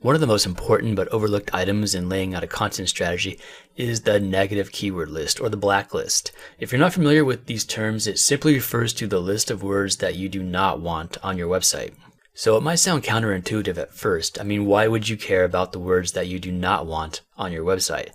One of the most important but overlooked items in laying out a content strategy is the negative keyword list or the blacklist. If you're not familiar with these terms, it simply refers to the list of words that you do not want on your website. So it might sound counterintuitive at first. I mean, why would you care about the words that you do not want on your website?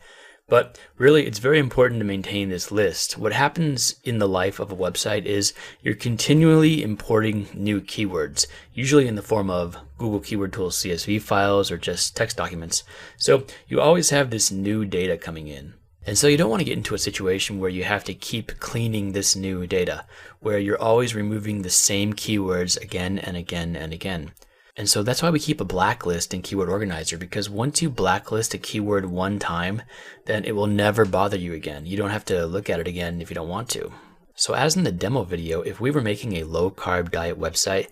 But really, it's very important to maintain this list. What happens in the life of a website is you're continually importing new keywords, usually in the form of Google Keyword Tools CSV files or just text documents. So you always have this new data coming in. And so you don't want to get into a situation where you have to keep cleaning this new data, where you're always removing the same keywords again and again and again. And so that's why we keep a blacklist in Keyword Organizer, because once you blacklist a keyword one time, then it will never bother you again. You don't have to look at it again if you don't want to. So as in the demo video, if we were making a low-carb diet website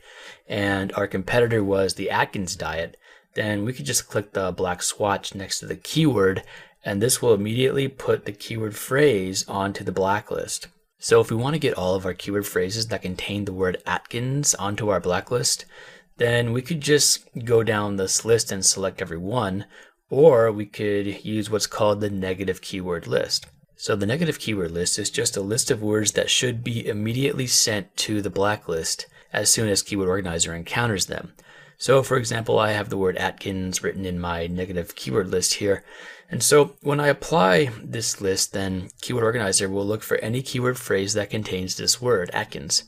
and our competitor was the Atkins diet, then we could just click the black swatch next to the keyword, and this will immediately put the keyword phrase onto the blacklist. So if we want to get all of our keyword phrases that contain the word Atkins onto our blacklist, then we could just go down this list and select every one, or we could use what's called the negative keyword list. So the negative keyword list is just a list of words that should be immediately sent to the blacklist as soon as Keyword Organizer encounters them. So for example, I have the word Atkins written in my negative keyword list here. And so when I apply this list, then Keyword Organizer will look for any keyword phrase that contains this word, Atkins.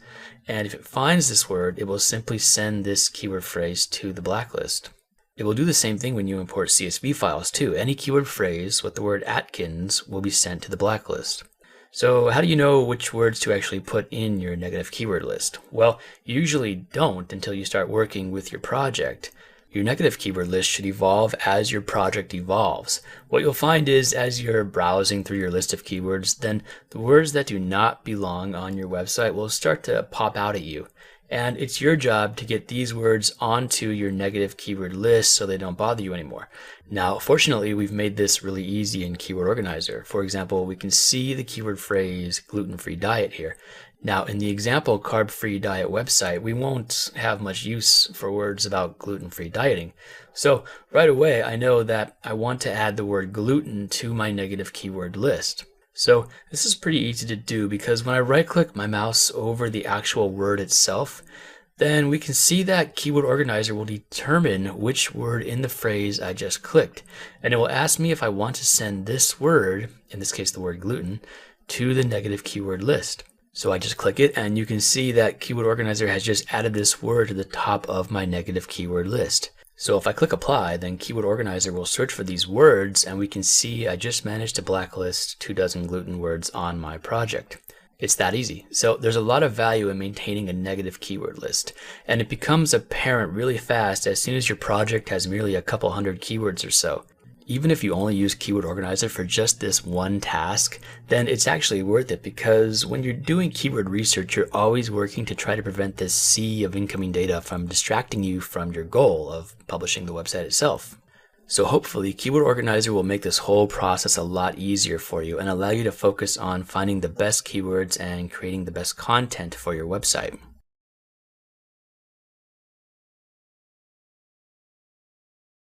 And if it finds this word, it will simply send this keyword phrase to the blacklist. It will do the same thing when you import CSV files too. Any keyword phrase with the word Atkins will be sent to the blacklist. So how do you know which words to actually put in your negative keyword list? Well, you usually don't until you start working with your project. Your negative keyword list should evolve as your project evolves. What you'll find is as you're browsing through your list of keywords, then the words that do not belong on your website will start to pop out at you. And it's your job to get these words onto your negative keyword list so they don't bother you anymore. Now, fortunately, we've made this really easy in Keyword Organizer. For example, we can see the keyword phrase gluten-free diet here. Now, in the example carb-free diet website, we won't have much use for words about gluten-free dieting. So right away, I know that I want to add the word gluten to my negative keyword list. So this is pretty easy to do because when I right-click my mouse over the actual word itself, then we can see that Keyword Organizer will determine which word in the phrase I just clicked. And it will ask me if I want to send this word, in this case the word gluten, to the negative keyword list. So I just click it and you can see that Keyword Organizer has just added this word to the top of my negative keyword list. So if I click apply, then Keyword Organizer will search for these words and we can see I just managed to blacklist 24 gluten words on my project. It's that easy. So there's a lot of value in maintaining a negative keyword list, and it becomes apparent really fast as soon as your project has merely a couple hundred keywords or so. Even if you only use Keyword Organizer for just this one task, then it's actually worth it because when you're doing keyword research, you're always working to try to prevent this sea of incoming data from distracting you from your goal of publishing the website itself. So hopefully, Keyword Organizer will make this whole process a lot easier for you and allow you to focus on finding the best keywords and creating the best content for your website.